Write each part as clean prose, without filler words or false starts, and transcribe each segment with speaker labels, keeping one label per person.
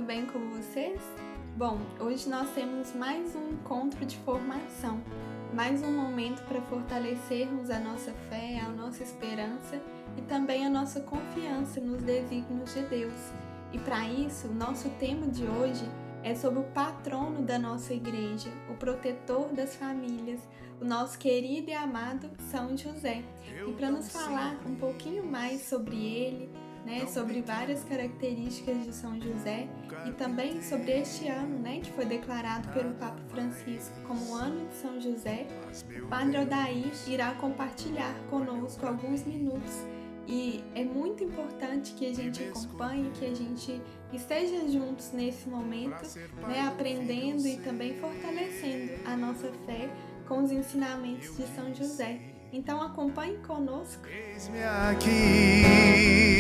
Speaker 1: bem com vocês? Bom, hoje nós temos mais um encontro de formação, mais um momento para fortalecermos a nossa fé, a nossa esperança e também a nossa confiança nos desígnios de Deus. E para isso, o nosso tema de hoje é sobre o patrono da nossa igreja, o protetor das famílias, o nosso querido e amado São José. E para nos falar um pouquinho mais sobre ele, sobre várias características de São José e também sobre este ano, que foi declarado pelo Papa Francisco como o ano de São José, o Padre Odair irá compartilhar conosco alguns minutos. E é muito importante que a gente acompanhe, que a gente esteja juntos nesse momento, aprendendo e também fortalecendo a nossa fé com os ensinamentos de São José. Então acompanhe conosco.
Speaker 2: Eis-me aqui,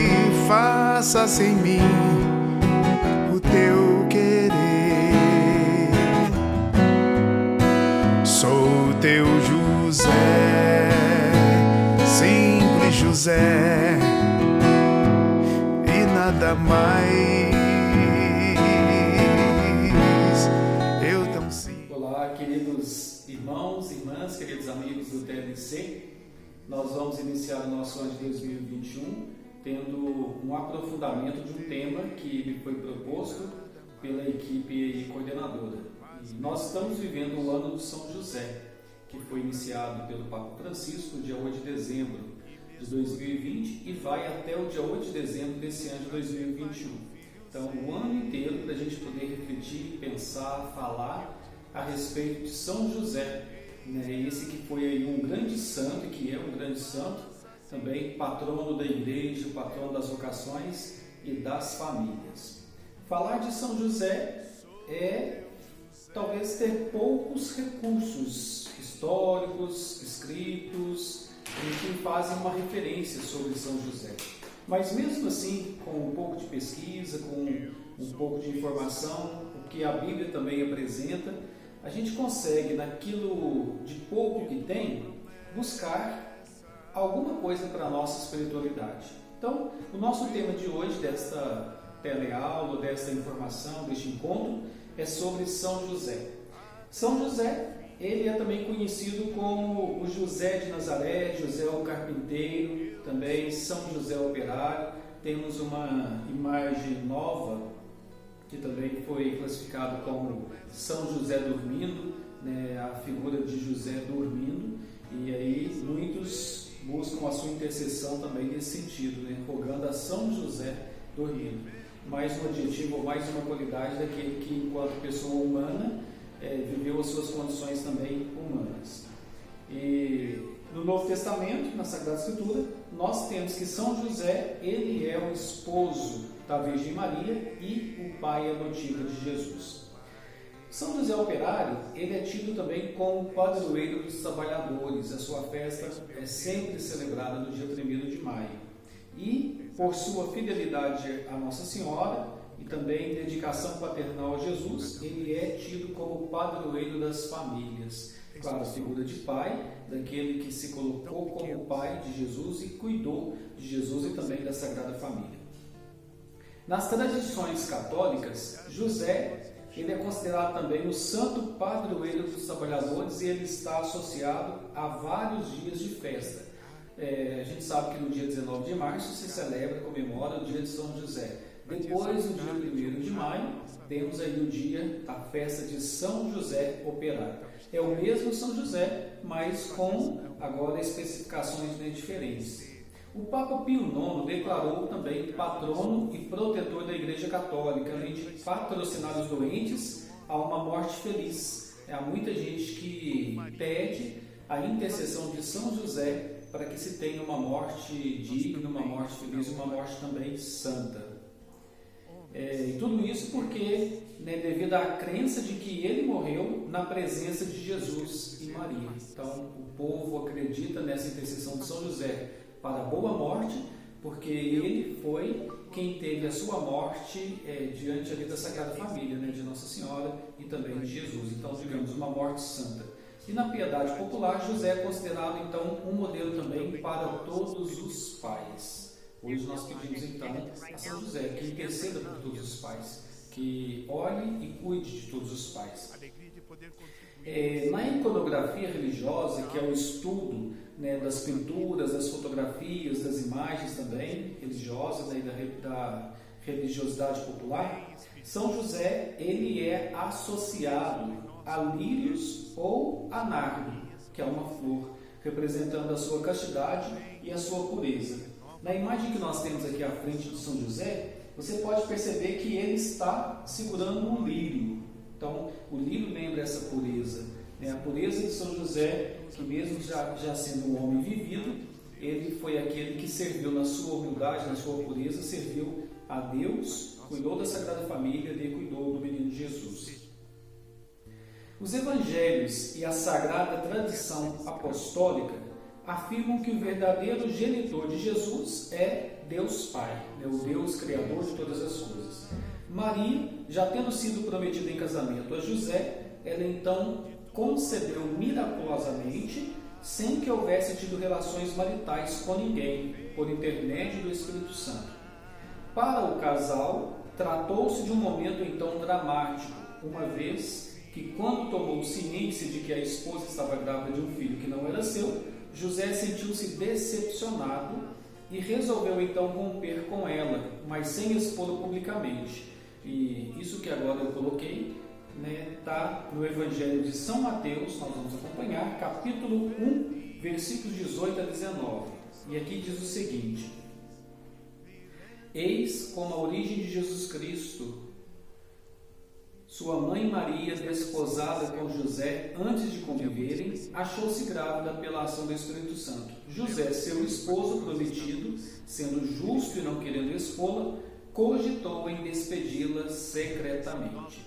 Speaker 2: faça-se em mim o teu querer. Sou teu José, simples José, e nada mais. Eu tão sim.
Speaker 3: Olá, queridos irmãos, irmãs, queridos amigos do TLC. Nós vamos iniciar o nosso ano de 2021 tendo um aprofundamento de um tema que me foi proposto pela equipe coordenadora. E nós estamos vivendo o ano do São José, que foi iniciado pelo Papa Francisco no dia 8 de dezembro de 2020 e vai até o dia 8 de dezembro desse ano de 2021. Então, o ano inteiro para a gente poder refletir, pensar, falar a respeito de São José, esse que foi aí um grande santo, que é um grande santo, também patrono da igreja, patrono das vocações e das famílias. Falar de São José é talvez ter poucos recursos históricos, escritos, que fazem uma referência sobre São José. Mas mesmo assim, com um pouco de pesquisa, com um pouco de informação, o que a Bíblia também apresenta, a gente consegue, naquilo de pouco que tem, buscar alguma coisa para a nossa espiritualidade. Então, o nosso tema de hoje, desta teleaula, desta informação, deste encontro, é sobre São José. São José, ele é também conhecido como o José de Nazaré, José o Carpinteiro, também São José Operário. Temos uma imagem nova, que também foi classificado como São José dormindo, a figura de José dormindo, e aí muitos buscam a sua intercessão também nesse sentido, rogando a São José dormindo. Mais um adjetivo ou mais uma qualidade daquele que, enquanto pessoa humana, viveu as suas condições também humanas. E no Novo Testamento, na Sagrada Escritura, nós temos que São José, ele é o esposo da Virgem Maria e o pai adotivo de Jesus. São José Operário, ele é tido também como padroeiro dos trabalhadores. A sua festa é sempre celebrada no dia 1º de maio. E, por sua fidelidade à Nossa Senhora e também dedicação paternal a Jesus, ele é tido como padroeiro das famílias. Claro, a figura de pai, daquele que se colocou como pai de Jesus e cuidou de Jesus e também da Sagrada Família. Nas tradições católicas, José ele é considerado também o santo padroeiro dos trabalhadores e ele está associado a vários dias de festa. A gente sabe que no dia 19 de março se celebra, comemora o dia de São José. Depois, no dia 1º de maio, temos aí o dia da festa de São José Operário. É o mesmo São José, mas com agora especificações bem diferentes. O Papa Pio IX declarou também patrono e protetor da Igreja Católica, além de patrocinar os doentes a uma morte feliz. Há muita gente que pede a intercessão de São José para que se tenha uma morte digna, uma morte feliz, uma morte também santa. E tudo isso porque, devido à crença de que ele morreu na presença de Jesus e Maria. Então, o povo acredita nessa intercessão de São José para a boa morte, porque ele foi quem teve a sua morte diante ali da Sagrada Família, de Nossa Senhora e também de Jesus. Então, digamos, uma morte santa. E na piedade popular, José é considerado, então, um modelo também para todos os pais. Hoje nós pedimos, então, a São José que interceda por todos os pais, que olhe e cuide de todos os pais. Na iconografia religiosa, que é o estudo, né, das pinturas, das fotografias, das imagens também religiosas, né, da religiosidade popular, São José ele é associado a lírios ou a nardo, que é uma flor, representando a sua castidade e a sua pureza. Na imagem que nós temos aqui à frente de São José, você pode perceber que ele está segurando um lírio. Então, o lírio lembra essa pureza, né? A pureza de São José, que mesmo já sendo um homem vivido, ele foi aquele que serviu na sua humildade, na sua pureza, serviu a Deus, cuidou da Sagrada Família e cuidou do menino Jesus. Os evangelhos e a sagrada tradição apostólica afirmam que o verdadeiro genitor de Jesus é Deus Pai, né? O Deus Criador de todas as coisas. Maria, já tendo sido prometida em casamento a José, ela então concebeu miraculosamente, sem que houvesse tido relações maritais com ninguém, por intermédio do Espírito Santo. Para o casal, tratou-se de um momento então dramático, uma vez que, quando tomou ciência de que a esposa estava grávida de um filho que não era seu, José sentiu-se decepcionado e resolveu então romper com ela, mas sem expô-la publicamente. E isso que agora eu coloquei está no Evangelho de São Mateus, nós vamos acompanhar, capítulo 1, versículos 18 a 19. E aqui diz o seguinte: Eis como a origem de Jesus Cristo, sua mãe Maria, desposada com José, antes de conviverem, achou-se grávida pela ação do Espírito Santo. José, seu esposo prometido, sendo justo e não querendo expô-la, cogitou em despedi-la secretamente.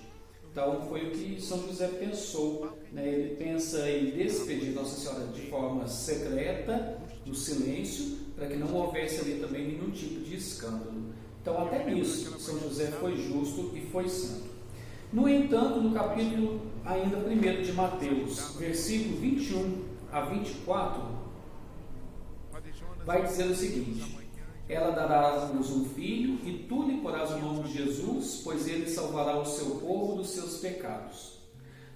Speaker 3: Então foi o que São José pensou, né? Ele pensa em despedir Nossa Senhora de forma secreta, no silêncio, para que não houvesse ali também nenhum tipo de escândalo. Então até nisso São José foi justo e foi santo. No entanto, no capítulo ainda 1 de Mateus, versículo 21 a 24, vai dizer o seguinte: Ela dará à luz um filho, e tu lhe porás o nome de Jesus, pois ele salvará o seu povo dos seus pecados.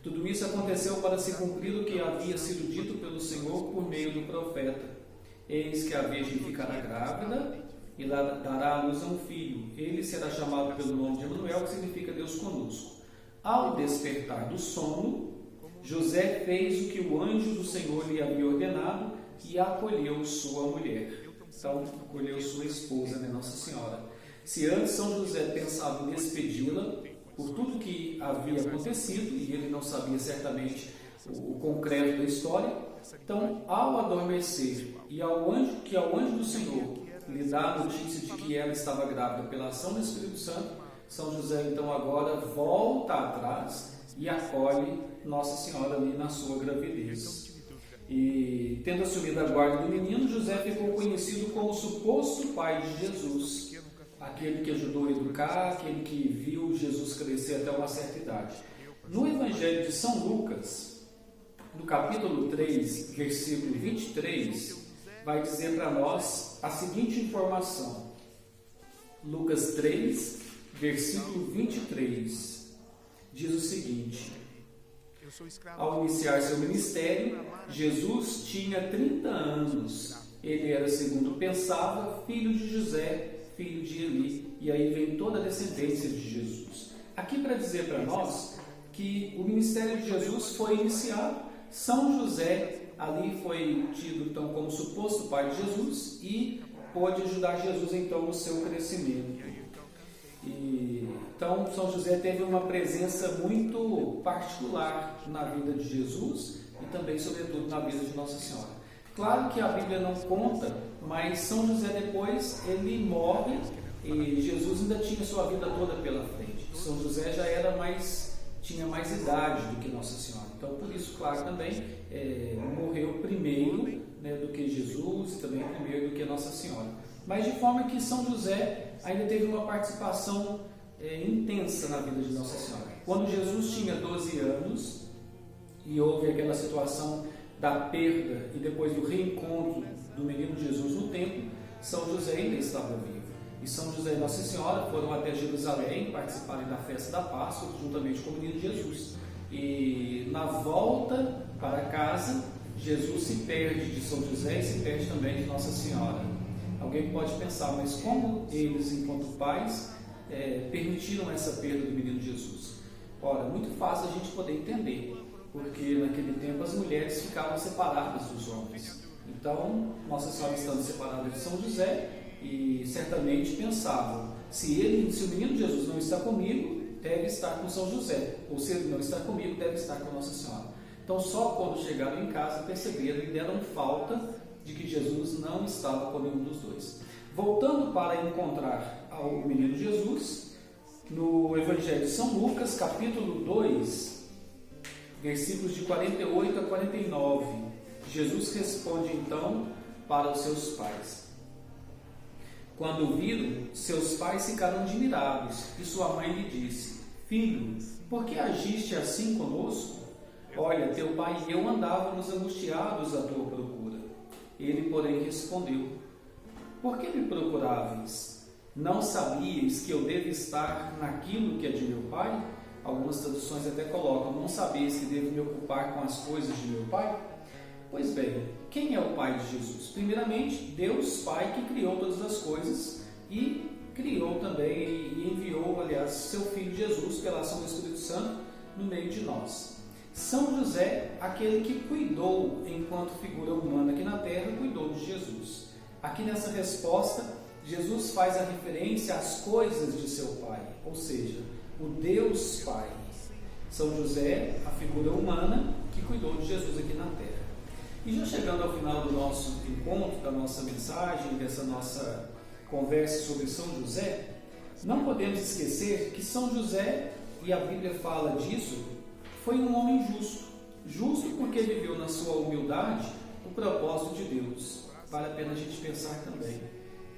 Speaker 3: Tudo isso aconteceu para se cumprir o que havia sido dito pelo Senhor por meio do profeta. Eis que a virgem ficará grávida e dará à luz a um filho. Ele será chamado pelo nome de Emanuel, que significa Deus conosco. Ao despertar do sono, José fez o que o anjo do Senhor lhe havia ordenado e acolheu sua mulher. Então, acolheu sua esposa, né, Nossa Senhora. Se antes São José pensava em despedi-la por tudo que havia acontecido, e ele não sabia certamente o concreto da história, então, ao adormecer e ao anjo do Senhor lhe dá a notícia de que ela estava grávida pela ação do Espírito Santo, São José então agora volta atrás e acolhe Nossa Senhora ali na sua gravidez. E tendo assumido a guarda do menino, José ficou conhecido como o suposto pai de Jesus, aquele que ajudou a educar, aquele que viu Jesus crescer até uma certa idade. No Evangelho de São Lucas, no capítulo 3, versículo 23, vai dizer para nós a seguinte informação. Lucas 3, versículo 23, diz o seguinte: Ao iniciar seu ministério, Jesus tinha 30 anos. Ele era, segundo pensava, filho de José, filho de Eli. E aí vem toda a descendência de Jesus. Aqui para dizer para nós que o ministério de Jesus foi iniciado. São José ali foi tido então como suposto pai de Jesus e pôde ajudar Jesus então no seu crescimento. Então São José teve uma presença muito particular na vida de Jesus e também, sobretudo, na vida de Nossa Senhora. Claro que a Bíblia não conta, mas São José depois ele morre e Jesus ainda tinha sua vida toda pela frente. São José já tinha mais idade do que Nossa Senhora. Então, por isso, claro, também morreu primeiro, né, do que Jesus e também primeiro do que Nossa Senhora. Mas de forma que São José ainda teve uma participação intensa na vida de Nossa Senhora. Quando Jesus tinha 12 anos e houve aquela situação da perda e depois do reencontro do menino Jesus no templo, São José ainda estava vivo. e São José e Nossa Senhora foram até Jerusalém participarem da festa da Páscoa, juntamente com o menino Jesus. E na volta para casa, Jesus se perde de São José e se perde também de Nossa Senhora. Alguém pode pensar, mas como eles, enquanto pais, permitiram essa perda do menino Jesus? Ora, muito fácil a gente poder entender, porque naquele tempo as mulheres ficavam separadas dos homens. Então, Nossa Senhora estando separada de São José, e certamente pensavam, se o menino Jesus não está comigo, deve estar com São José, ou se ele não está comigo, deve estar com Nossa Senhora. Então, só quando chegaram em casa perceberam e deram falta de que Jesus não estava com nenhum dos dois. Voltando para encontrar o menino Jesus, no Evangelho de São Lucas, capítulo 2, versículos de 48 a 49, Jesus responde então para os seus pais. Quando o viram, seus pais ficaram admirados, e sua mãe lhe disse: Filho, por que agiste assim conosco? Olha, teu pai e eu andávamos angustiados à tua procura. Ele, porém, respondeu: Por que me procuráveis? Não sabíeis que eu devo estar naquilo que é de meu pai? Algumas traduções até colocam: Não sabeis que devo me ocupar com as coisas de meu pai? Pois bem, quem é o pai de Jesus? Primeiramente, Deus Pai, que criou todas as coisas e criou também e enviou, aliás, seu Filho Jesus pela ação do Espírito Santo no meio de nós. São José, aquele que cuidou, enquanto figura humana aqui na terra, cuidou de Jesus. Aqui nessa resposta, Jesus faz a referência às coisas de seu Pai, ou seja, o Deus Pai. São José, a figura humana que cuidou de Jesus aqui na terra. E já chegando ao final do nosso encontro, da nossa mensagem, dessa nossa conversa sobre São José, não podemos esquecer que São José, e a Bíblia fala disso, foi um homem justo. Justo porque viveu na sua humildade o propósito de Deus. Vale a pena a gente pensar também.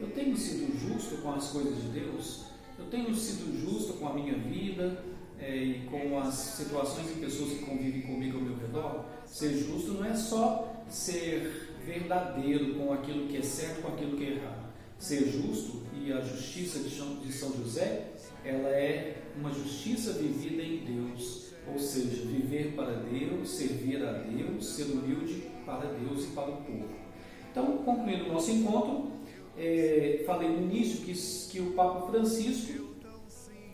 Speaker 3: Eu tenho sido justo com as coisas de Deus? Eu tenho sido justo com a minha vida e com as situações e pessoas que convivem comigo ao meu redor? Ser justo não é só ser verdadeiro com aquilo que é certo, com aquilo que é errado. Ser justo, e a justiça de São José, ela é uma justiça vivida em Deus, ou seja, viver para Deus, servir a Deus, ser humilde para Deus e para o povo. Então, concluindo o nosso encontro, falei no início que o Papa Francisco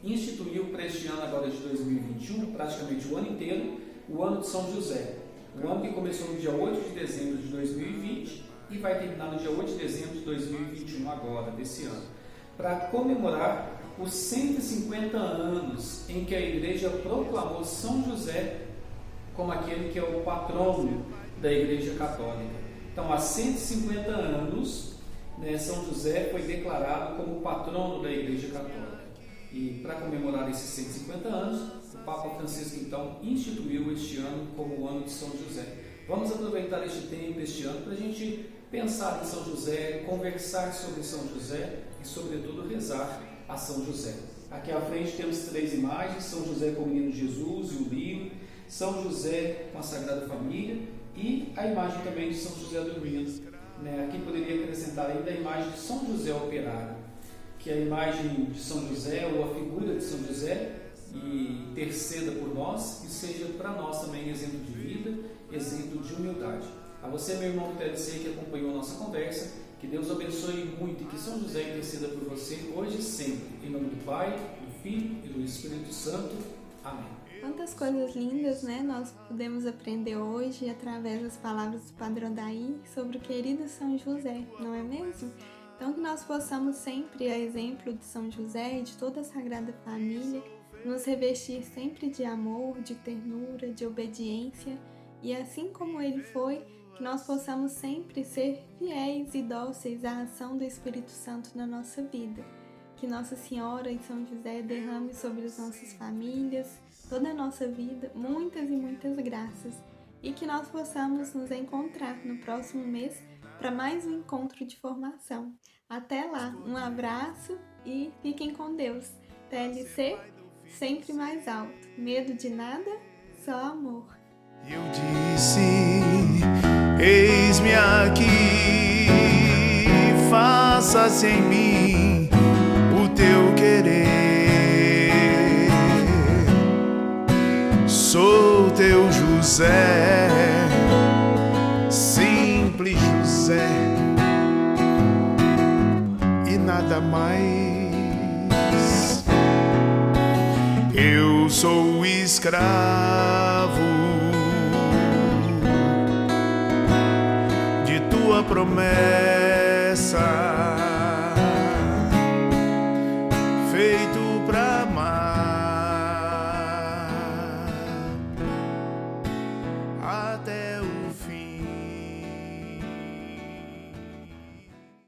Speaker 3: instituiu para este ano agora de 2021, praticamente o ano inteiro, o ano de São José. O ano que começou no dia 8 de dezembro de 2020 e vai terminar no dia 8 de dezembro de 2021 agora, desse ano, para comemorar os 150 anos em que a Igreja proclamou São José como aquele que é o patrono da Igreja Católica. Então, há 150 anos, São José foi declarado como patrono da Igreja Católica. E para comemorar esses 150 anos, o Papa Francisco então instituiu este ano como o ano de São José. Vamos aproveitar este tempo, este ano, para a gente pensar em São José, conversar sobre São José e, sobretudo, rezar a São José. Aqui à frente temos 3 imagens: São José com o menino Jesus e o lírio, São José com a Sagrada Família e a imagem também de São José dormindo. Aqui poderia acrescentar ainda a imagem de São José operário, que é a imagem de São José, ou a figura de São José, e interceda por nós e seja para nós também exemplo de vida, exemplo de humildade. A você, meu irmão do TLC, que acompanhou a nossa conversa, que Deus abençoe muito e que São José interceda por você hoje e sempre. Em nome do Pai, do Filho e do Espírito Santo. Amém.
Speaker 1: Quantas coisas lindas, nós podemos aprender hoje através das palavras do Padre Odair sobre o querido São José, não é mesmo? Então, que nós possamos sempre, a exemplo de São José e de toda a Sagrada Família, nos revestir sempre de amor, de ternura, de obediência, e assim como ele foi, que nós possamos sempre ser fiéis e dóceis à ação do Espírito Santo na nossa vida. Que Nossa Senhora e São José derrame sobre as nossas famílias, toda a nossa vida, muitas e muitas graças, e que nós possamos nos encontrar no próximo mês para mais um encontro de formação. Até lá, um abraço e fiquem com Deus. TLC, sempre mais alto. Medo de nada, só amor.
Speaker 2: Eu disse: eis-me aqui, faça-se em mim sou teu José, simples José, e nada mais. Eu sou escravo de tua promessa.